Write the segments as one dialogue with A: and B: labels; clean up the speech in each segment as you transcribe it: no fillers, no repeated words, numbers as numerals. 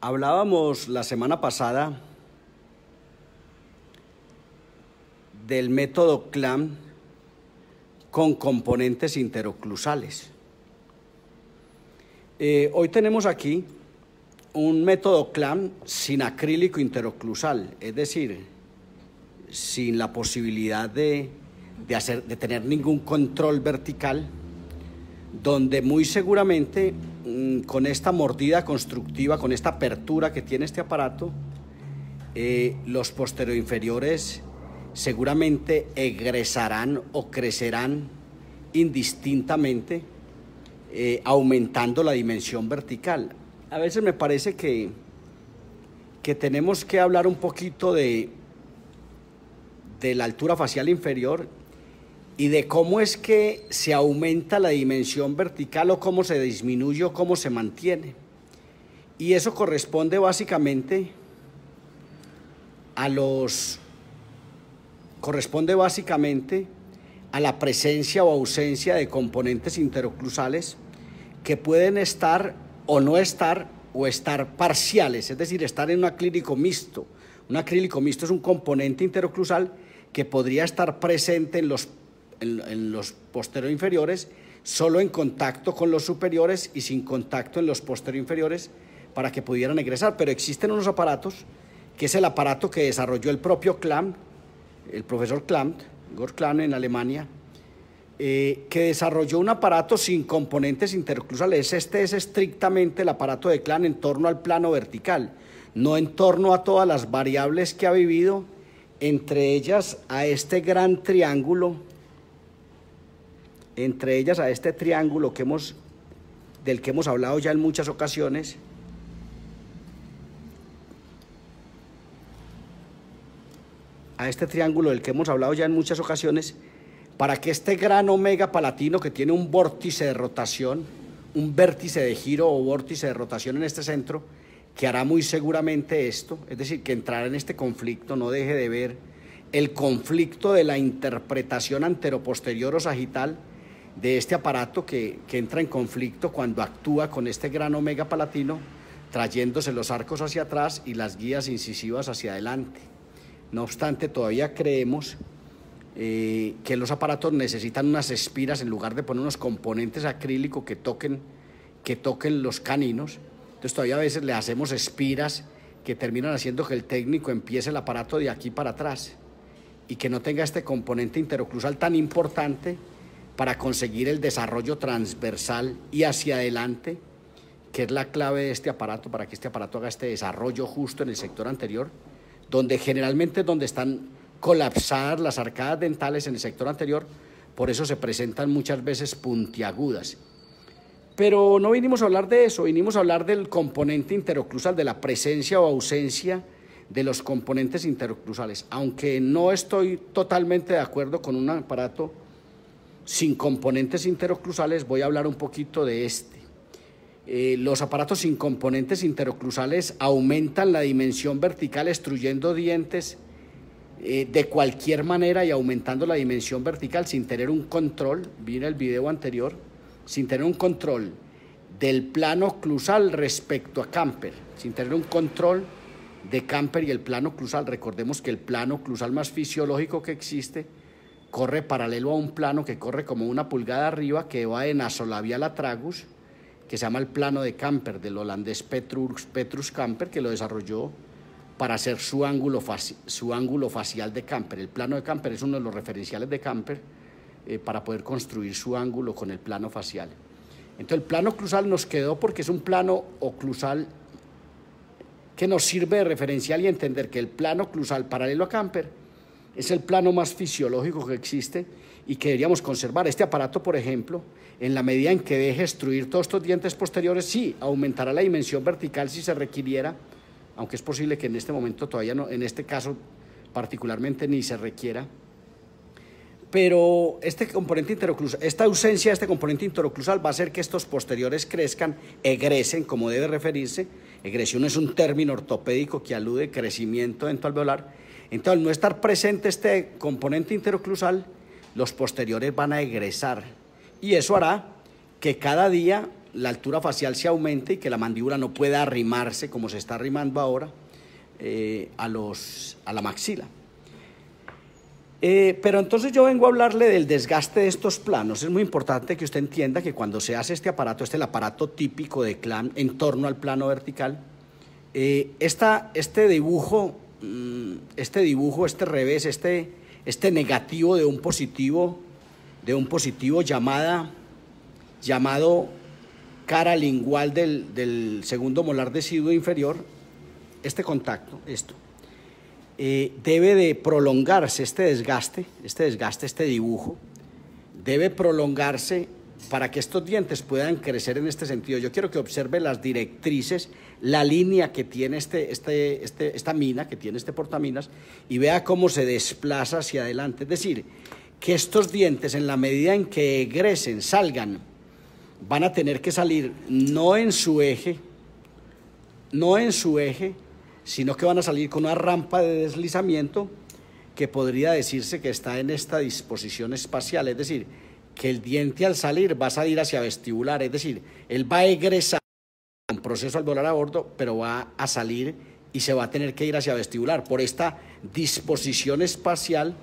A: Hablábamos la semana pasada del método CLAM con componentes interoclusales. Hoy tenemos aquí un método CLAM sin acrílico interoclusal, es decir, sin la posibilidad de tener ningún control vertical, donde muy seguramente con esta mordida constructiva, con esta apertura que tiene este aparato, los posteroinferiores seguramente egresarán o crecerán indistintamente, aumentando la dimensión vertical. A veces me parece que tenemos que hablar un poquito de la altura facial inferior y de cómo es que se aumenta la dimensión vertical o cómo se disminuye o cómo se mantiene. Y eso corresponde básicamente a la presencia o ausencia de componentes interoclusales que pueden estar o no estar o estar parciales, es decir, estar en un acrílico mixto. Un acrílico mixto es un componente interoclusal que podría estar presente en los posteroinferiores, solo en contacto con los superiores y sin contacto en los posteroinferiores para que pudieran egresar. Pero existen unos aparatos, que es el aparato que desarrolló el propio Klamt, el profesor Klamt, Georg Klamt en Alemania, que desarrolló un aparato sin componentes interoclusales. Este es estrictamente el aparato de Klamt en torno al plano vertical, no en torno a todas las variables que ha vivido, entre ellas a este gran triángulo, del que hemos hablado ya en muchas ocasiones, para que este gran omega palatino, que tiene un vórtice de rotación, un vértice de giro o vórtice de rotación en este centro, que hará muy seguramente esto, es decir, que entrará en este conflicto, no deje de ver el conflicto de la interpretación anteroposterior o sagital de este aparato que entra en conflicto cuando actúa con este gran omega palatino, trayéndose los arcos hacia atrás y las guías incisivas hacia adelante. No obstante, todavía creemos que los aparatos necesitan unas espiras en lugar de poner unos componentes acrílicos que toquen los caninos. Entonces todavía a veces le hacemos espiras que terminan haciendo que el técnico empiece el aparato de aquí para atrás y que no tenga este componente interoclusal tan importante para conseguir el desarrollo transversal y hacia adelante, que es la clave de este aparato, para que este aparato haga este desarrollo justo en el sector anterior, donde generalmente es donde están colapsadas las arcadas dentales en el sector anterior, por eso se presentan muchas veces puntiagudas. Pero no vinimos a hablar de eso, vinimos a hablar del componente interoclusal, de la presencia o ausencia de los componentes interoclusales, aunque no estoy totalmente de acuerdo con un aparato sin componentes interoclusales. Voy a hablar un poquito de este. Los aparatos sin componentes interoclusales aumentan la dimensión vertical, extruyendo dientes de cualquier manera y aumentando la dimensión vertical sin tener un control. Vi en el video anterior, sin tener un control del plano oclusal respecto a Camper, sin tener un control de Camper y el plano oclusal. Recordemos que el plano oclusal más fisiológico que existe corre paralelo a un plano que corre como una pulgada arriba, que va de nasolabial a tragus, que se llama el plano de Camper, del holandés Petrus Camper, que lo desarrolló para hacer su ángulo facial de Camper. El plano de Camper es uno de los referenciales de Camper para poder construir su ángulo con el plano facial. Entonces el plano oclusal nos quedó porque es un plano oclusal que nos sirve de referencial, y entender que el plano oclusal paralelo a Camper es el plano más fisiológico que existe y que deberíamos conservar. Este aparato, por ejemplo, en la medida en que deje extruir todos estos dientes posteriores, sí, aumentará la dimensión vertical si se requiriera, aunque es posible que en este momento todavía no, en este caso particularmente ni se requiera. Pero este componente interoclusal, esta ausencia de este componente interoclusal va a hacer que estos posteriores crezcan, egresen, como debe referirse. Egresión es un término ortopédico que alude a crecimiento dentoalveolar. Entonces, al no estar presente este componente interoclusal, los posteriores van a egresar, y eso hará que cada día la altura facial se aumente y que la mandíbula no pueda arrimarse como se está arrimando ahora a la maxila. Pero entonces yo vengo a hablarle del desgaste de estos planos. Es muy importante que usted entienda que cuando se hace este aparato, el aparato típico de CLAM en torno al plano vertical, este dibujo, este revés, este negativo de un positivo llamado cara lingual del segundo molar deciduo inferior, este contacto, debe de prolongarse, este dibujo, debe prolongarse para que estos dientes puedan crecer en este sentido. Yo quiero que observe las directrices, la línea que tiene esta mina, que tiene este portaminas, y vea cómo se desplaza hacia adelante. Es decir, que estos dientes, en la medida en que egresen, salgan, van a tener que salir no en su eje, sino que van a salir con una rampa de deslizamiento que podría decirse que está en esta disposición espacial, es decir, que el diente al salir va a salir hacia vestibular, es decir, él va a egresar un proceso al volar a bordo, pero va a salir y se va a tener que ir hacia vestibular por esta disposición espacial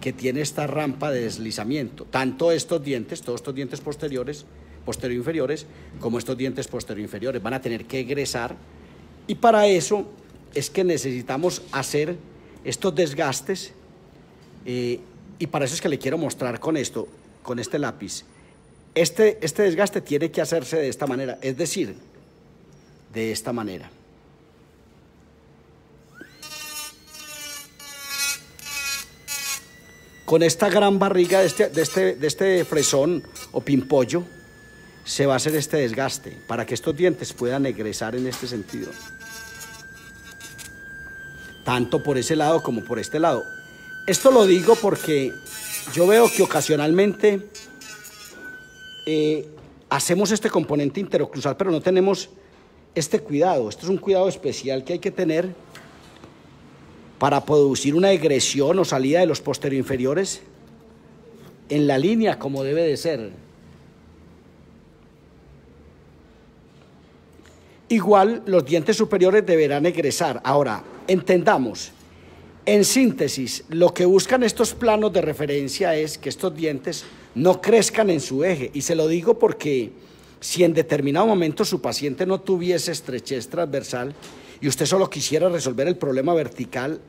A: que tiene esta rampa de deslizamiento. Tanto estos dientes, todos estos dientes posterior-inferiores, como estos dientes posterior-inferiores van a tener que egresar, y para eso es que necesitamos hacer estos desgastes, y para eso es que le quiero mostrar con esto, con este lápiz. Este desgaste tiene que hacerse de esta manera, es decir, de esta manera. Con esta gran barriga de este fresón o pimpollo se va a hacer este desgaste para que estos dientes puedan egresar en este sentido, tanto por ese lado como por este lado. Esto lo digo porque yo veo que ocasionalmente hacemos este componente interoclusal, pero no tenemos este cuidado. Esto es un cuidado especial que hay que tener para producir una egresión o salida de los posterior-inferiores en la línea como debe de ser. Igual los dientes superiores deberán egresar. Ahora, entendamos, en síntesis, lo que buscan estos planos de referencia es que estos dientes no crezcan en su eje, y se lo digo porque si en determinado momento su paciente no tuviese estrechez transversal y usted solo quisiera resolver el problema vertical,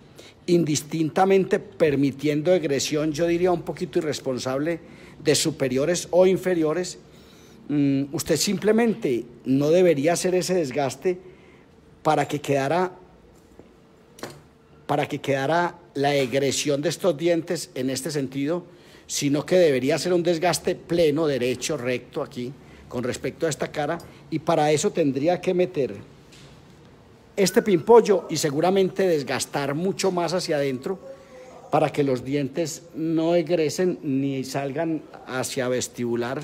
A: indistintamente permitiendo egresión, yo diría un poquito irresponsable, de superiores o inferiores, usted simplemente no debería hacer ese desgaste para que quedara la egresión de estos dientes en este sentido, sino que debería ser un desgaste pleno, derecho, recto aquí, con respecto a esta cara, y para eso tendría que meter este pimpollo y seguramente desgastar mucho más hacia adentro para que los dientes no egresen ni salgan hacia vestibular,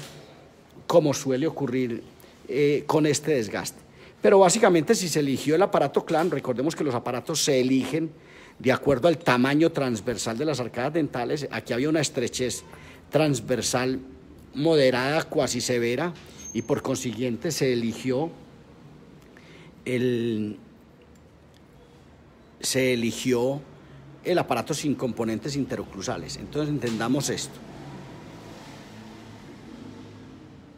A: como suele ocurrir con este desgaste. Pero básicamente, si se eligió el aparato CLAM, recordemos que los aparatos se eligen de acuerdo al tamaño transversal de las arcadas dentales. Aquí había una estrechez transversal moderada, cuasi severa, y por consiguiente se eligió el aparato sin componentes interoclusales. Entonces entendamos esto.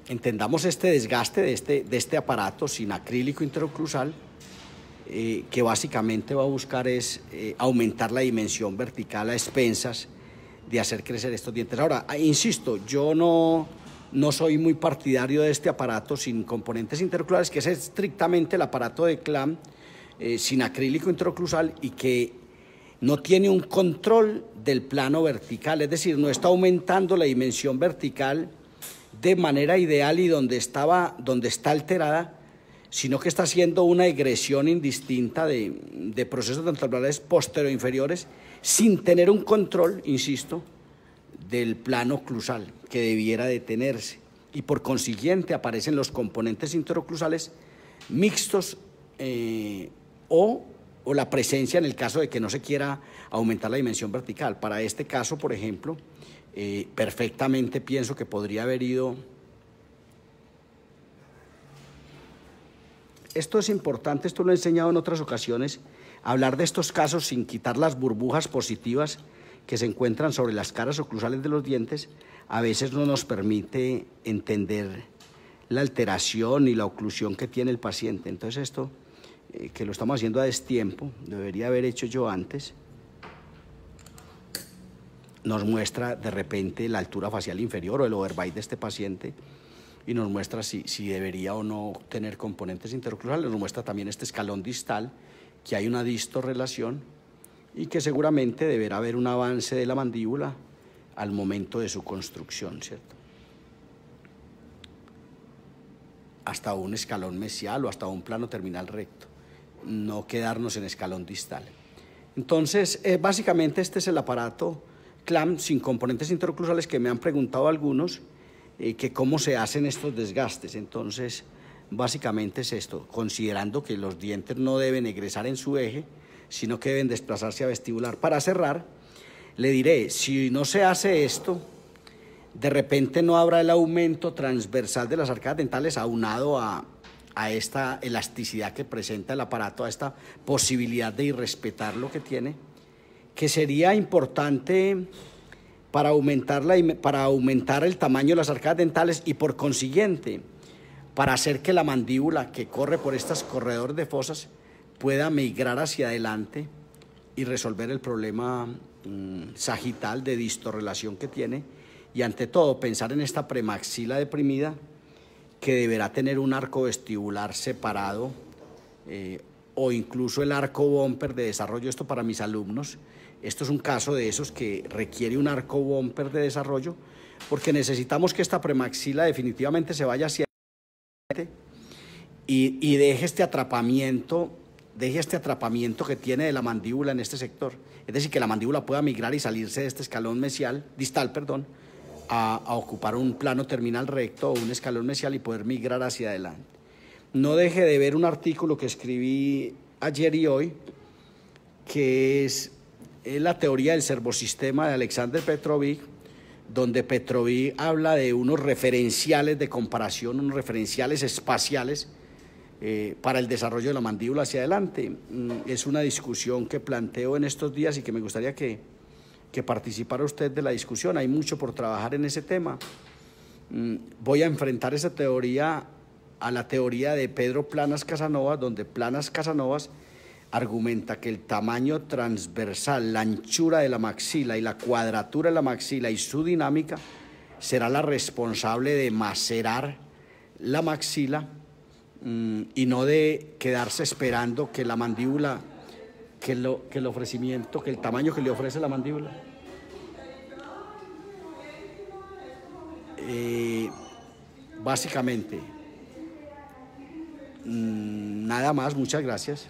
A: Entendamos este desgaste de este aparato sin acrílico interoclusal, que básicamente va a buscar es aumentar la dimensión vertical a expensas de hacer crecer estos dientes. Ahora, insisto, yo no soy muy partidario de este aparato sin componentes interoclusales, que es estrictamente el aparato de CLAM sin acrílico interoclusal y que no tiene un control del plano vertical, es decir, no está aumentando la dimensión vertical de manera ideal y donde está alterada, sino que está haciendo una egresión indistinta de procesos dentalmolares posterior-inferiores sin tener un control, insisto, del plano oclusal que debiera de tenerse, y por consiguiente aparecen los componentes interoclusales mixtos o la presencia en el caso de que no se quiera aumentar la dimensión vertical. Para este caso, por ejemplo, perfectamente pienso que podría haber ido esto es importante, esto lo he enseñado en otras ocasiones, hablar de estos casos sin quitar las burbujas positivas que se encuentran sobre las caras oclusales de los dientes, a veces no nos permite entender la alteración y la oclusión que tiene el paciente. Entonces esto, que lo estamos haciendo a destiempo, debería haber hecho yo antes, nos muestra de repente la altura facial inferior o el overbite de este paciente y nos muestra si debería o no tener componentes interoclusales. Nos muestra también este escalón distal, que hay una distorrelación y que seguramente deberá haber un avance de la mandíbula al momento de su construcción, ¿cierto? Hasta un escalón mesial o hasta un plano terminal recto, no quedarnos en escalón distal. Entonces, básicamente este es el aparato CLAM sin componentes interoclusales, que me han preguntado algunos que cómo se hacen estos desgastes. Entonces, básicamente es esto, considerando que los dientes no deben egresar en su eje, sino que deben desplazarse a vestibular. Para cerrar, le diré, si no se hace esto, de repente no habrá el aumento transversal de las arcadas dentales aunado a esta elasticidad que presenta el aparato, a esta posibilidad de irrespetar lo que tiene, que sería importante para aumentar el tamaño de las arcadas dentales y por consiguiente para hacer que la mandíbula que corre por estos corredores de fosas pueda migrar hacia adelante y resolver el problema sagital de distorrelación que tiene, y ante todo pensar en esta premaxila deprimida que deberá tener un arco vestibular separado o incluso el arco bumper de desarrollo. Esto para mis alumnos, esto es un caso de esos que requiere un arco bumper de desarrollo, porque necesitamos que esta premaxila definitivamente se vaya hacia adelante y deje este atrapamiento que tiene de la mandíbula en este sector. Es decir, que la mandíbula pueda migrar y salirse de este escalón distal, a ocupar un plano terminal recto o un escalón mesial y poder migrar hacia adelante. No deje de ver un artículo que escribí ayer y hoy, que es la teoría del servosistema de Alexander Petrovic, donde Petrovic habla de unos referenciales de comparación, unos referenciales espaciales para el desarrollo de la mandíbula hacia adelante. Es una discusión que planteo en estos días y que me gustaría que participara usted de la discusión. Hay mucho por trabajar en ese tema. Voy a enfrentar esa teoría a la teoría de Pedro Planas Casanovas, donde Planas Casanovas argumenta que el tamaño transversal, la anchura de la maxila y la cuadratura de la maxila y su dinámica será la responsable de macerar la maxila y no de quedarse esperando que la mandíbula, que el tamaño que le ofrece la mandíbula. Básicamente, nada más, muchas gracias.